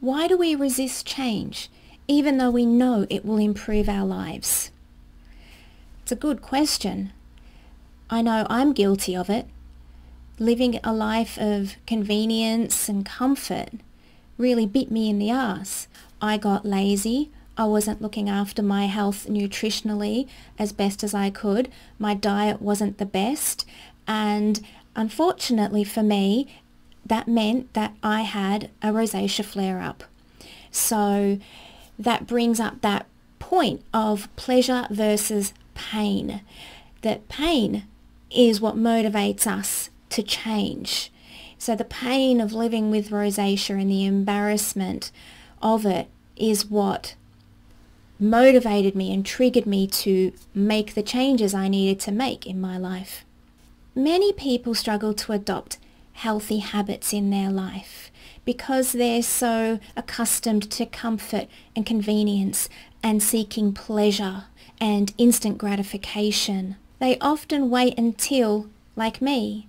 Why do we resist change, even though we know it will improve our lives? It's a good question. I know I'm guilty of it. Living a life of convenience and comfort really bit me in the ass. I got lazy. I wasn't looking after my health nutritionally as best as I could. My diet wasn't the best. And unfortunately for me, that meant that I had a rosacea flare-up. So that brings up that point of pleasure versus pain. That pain is what motivates us to change. So the pain of living with rosacea and the embarrassment of it is what motivated me and triggered me to make the changes I needed to make in my life. Many people struggle to adopt healthy habits in their life because they're so accustomed to comfort and convenience and seeking pleasure and instant gratification. They often wait until, like me,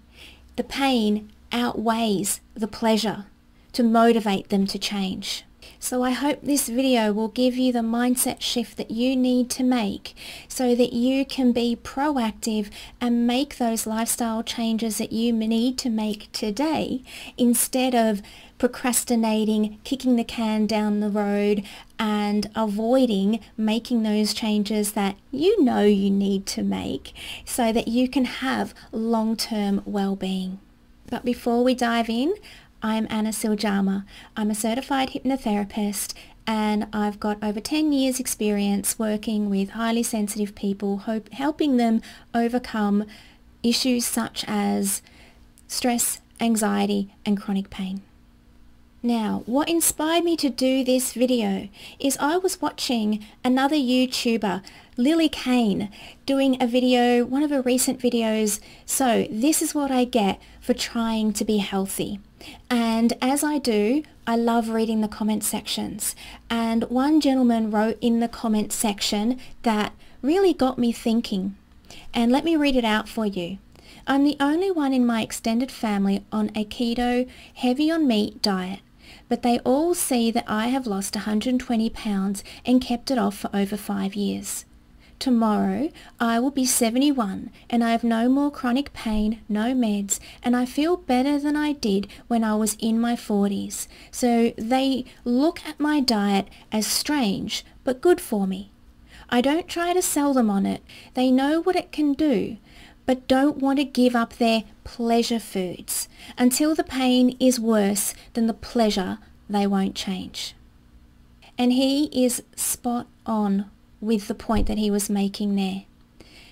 the pain outweighs the pleasure to motivate them to change. So I hope this video will give you the mindset shift that you need to make so that you can be proactive and make those lifestyle changes that you need to make today instead of procrastinating, kicking the can down the road and avoiding making those changes that you know you need to make so that you can have long-term well-being. But before we dive in, I'm Siljama. I'm a certified hypnotherapist and I've got over 10 years experience working with highly sensitive people, helping them overcome issues such as stress, anxiety and chronic pain. Now, what inspired me to do this video is I was watching another YouTuber, Lily Kane, doing a video, one of her recent videos, so this is what I get for trying to be healthy. And as I do, I love reading the comment sections. And one gentleman wrote in the comment section that really got me thinking. And let me read it out for you. I'm the only one in my extended family on a keto, heavy on meat diet. But they all see that I have lost 120 pounds and kept it off for over 5 years. Tomorrow I will be 71 and I have no more chronic pain, no meds, and I feel better than I did when I was in my 40s. So they look at my diet as strange but good for me. I don't try to sell them on it. They know what it can do, but don't want to give up their pleasure foods. Until the pain is worse than the pleasure, they won't change. And he is spot on with the point that he was making there.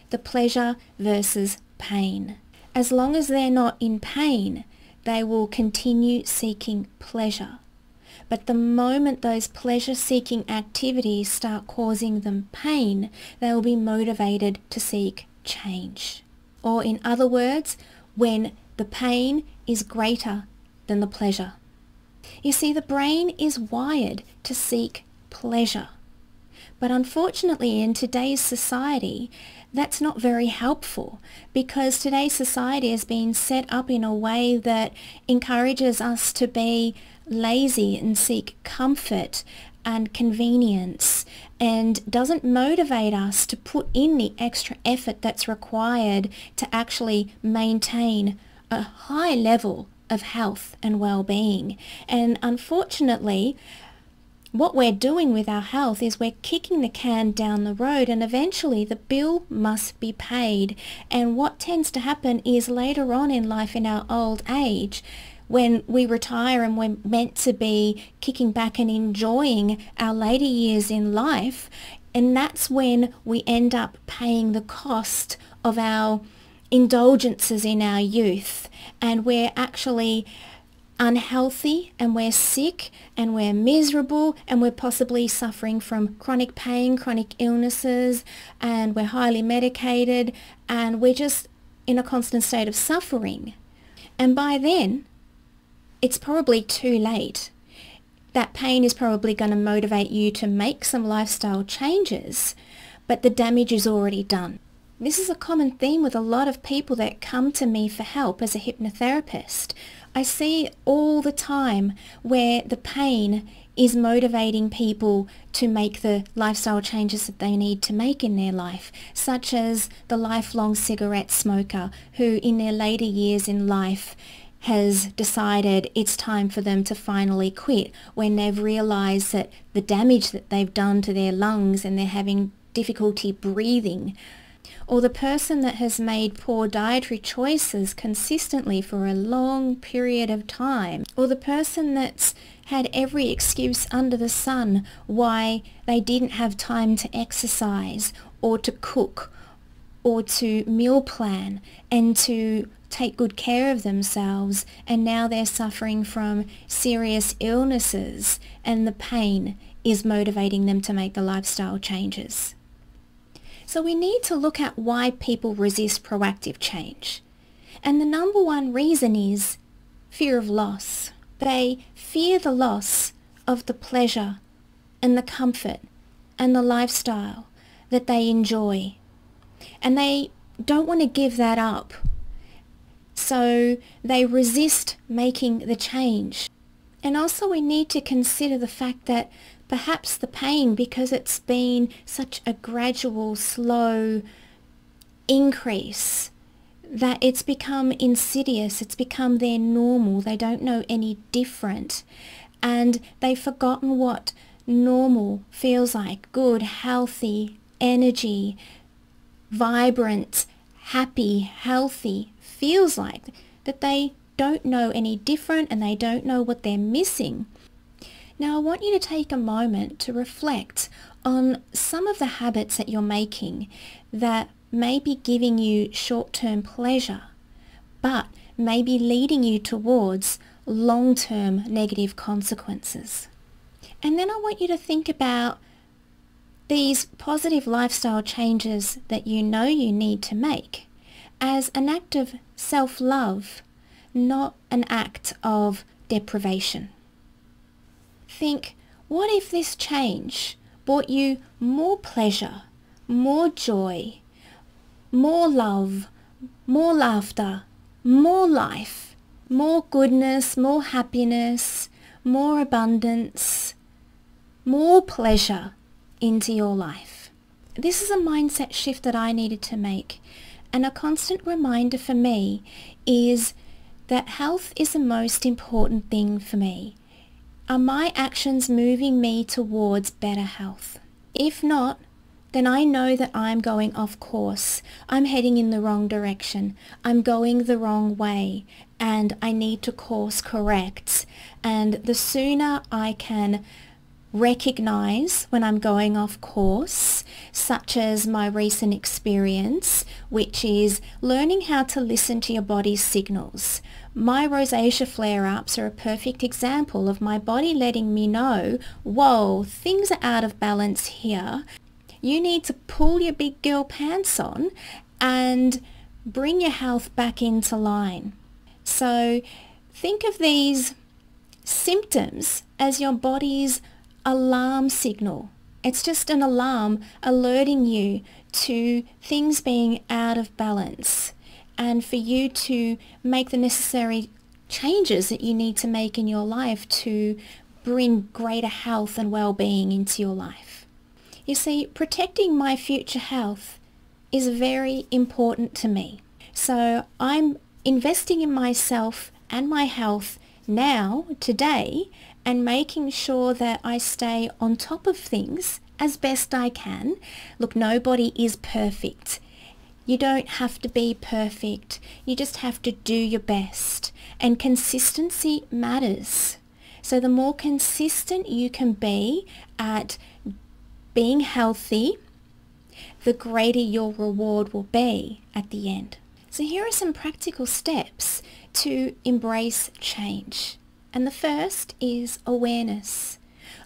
The pleasure versus pain. As long as they're not in pain, they will continue seeking pleasure. But the moment those pleasure-seeking activities start causing them pain, they will be motivated to seek change. Or in other words, when the pain is greater than the pleasure. You see, the brain is wired to seek pleasure. But unfortunately in today's society, that's not very helpful because today's society has been set up in a way that encourages us to be lazy and seek comfort and convenience and doesn't motivate us to put in the extra effort that's required to actually maintain a high level of health and well-being. And unfortunately, what we're doing with our health is we're kicking the can down the road and eventually the bill must be paid. And what tends to happen is later on in life, in our old age, when we retire and we're meant to be kicking back and enjoying our later years in life, and that's when we end up paying the cost of our indulgences in our youth, and we're actually unhealthy and we're sick and we're miserable and we're possibly suffering from chronic pain, chronic illnesses, and we're highly medicated and we're just in a constant state of suffering. And by then, it's probably too late. That pain is probably going to motivate you to make some lifestyle changes, but the damage is already done. This is a common theme with a lot of people that come to me for help as a hypnotherapist. I see all the time where the pain is motivating people to make the lifestyle changes that they need to make in their life, such as the lifelong cigarette smoker who in their later years in life has decided it's time for them to finally quit when they've realised that the damage that they've done to their lungs and they're having difficulty breathing. Or the person that has made poor dietary choices consistently for a long period of time. Or the person that's had every excuse under the sun why they didn't have time to exercise or to cook or to meal plan and to take good care of themselves, and now they're suffering from serious illnesses and the pain is motivating them to make the lifestyle changes. So we need to look at why people resist proactive change. And the number one reason is fear of loss. They fear the loss of the pleasure and the comfort and the lifestyle that they enjoy. And they don't want to give that up. So they resist making the change. And also we need to consider the fact that perhaps the pain, because it's been such a gradual, slow increase, that it's become insidious, it's become their normal, they don't know any different, and they've forgotten what normal feels like: good, healthy, energy, vibrant, happy, healthy feels like, that they don't know any different and they don't know what they're missing. Now I want you to take a moment to reflect on some of the habits that you're making that may be giving you short-term pleasure, but may be leading you towards long-term negative consequences. And then I want you to think about these positive lifestyle changes that you know you need to make as an act of self-love, not an act of deprivation. Think, what if this change brought you more pleasure, more joy, more love, more laughter, more life, more goodness, more happiness, more abundance, more pleasure into your life? This is a mindset shift that I needed to make, and a constant reminder for me is that health is the most important thing for me. Are my actions moving me towards better health? If not, then I know that I'm going off course. I'm heading in the wrong direction. I'm going the wrong way, and I need to course correct. And the sooner I can recognize when I'm going off course, such as my recent experience, which is learning how to listen to your body's signals. My rosacea flare-ups are a perfect example of my body letting me know, whoa, things are out of balance here. You need to pull your big girl pants on and bring your health back into line. So think of these symptoms as your body's alarm signal. It's just an alarm alerting you to things being out of balance and for you to make the necessary changes that you need to make in your life to bring greater health and well-being into your life. You see, protecting my future health is very important to me. So I'm investing in myself and my health now, today, and making sure that I stay on top of things as best I can. Look, nobody is perfect. You don't have to be perfect. You just have to do your best. And consistency matters. So the more consistent you can be at being healthy, the greater your reward will be at the end. So here are some practical steps to embrace change. And the first is awareness.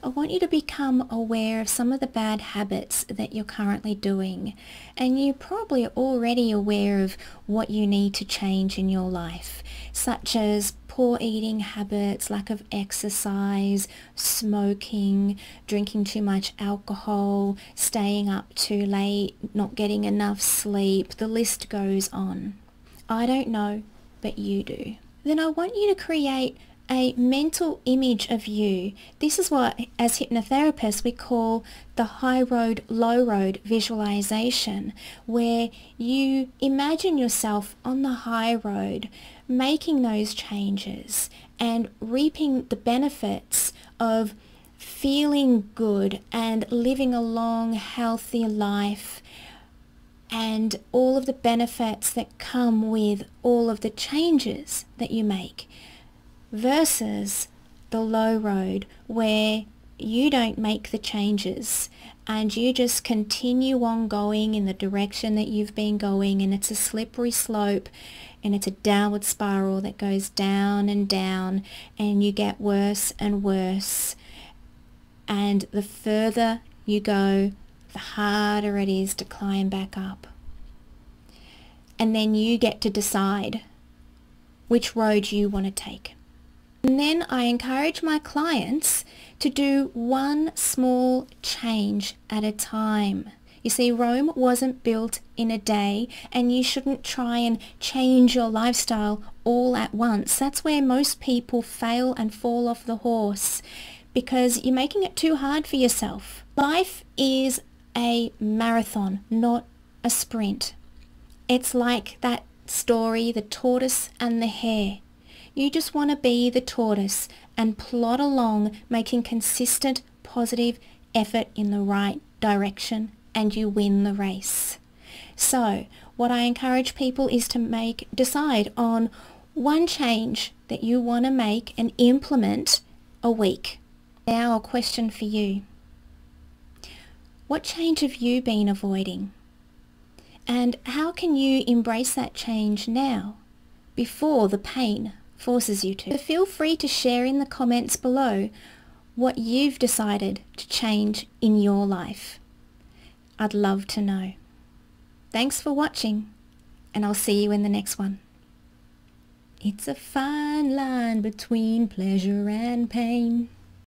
I want you to become aware of some of the bad habits that you're currently doing. And you're probably already aware of what you need to change in your life, such as poor eating habits, lack of exercise, smoking, drinking too much alcohol, staying up too late, not getting enough sleep. The list goes on. I don't know, but you do. then I want you to create a mental image of you. This is what, as hypnotherapists, we call the high road, low road visualization, where you imagine yourself on the high road, making those changes and reaping the benefits of feeling good and living a long, healthy life, and all of the benefits that come with all of the changes that you make, versus the low road where you don't make the changes and you just continue on going in the direction that you've been going, and it's a slippery slope and it's a downward spiral that goes down and down, and you get worse and worse, and the further you go, the harder it is to climb back up. And then you get to decide which road you want to take. And then I encourage my clients to do one small change at a time. You see, Rome wasn't built in a day, and you shouldn't try and change your lifestyle all at once. That's where most people fail and fall off the horse, because you're making it too hard for yourself. Life is a marathon, not a sprint. It's like that story, The Tortoise and the Hare. You just want to be the tortoise and plod along, making consistent, positive effort in the right direction, and you win the race. So what I encourage people is to decide on one change that you want to make and implement a week. Now a question for you. What change have you been avoiding? And how can you embrace that change now, before the pain forces you to? So feel free to share in the comments below what you've decided to change in your life. I'd love to know. Thanks for watching, and I'll see you in the next one. It's a fine line between pleasure and pain.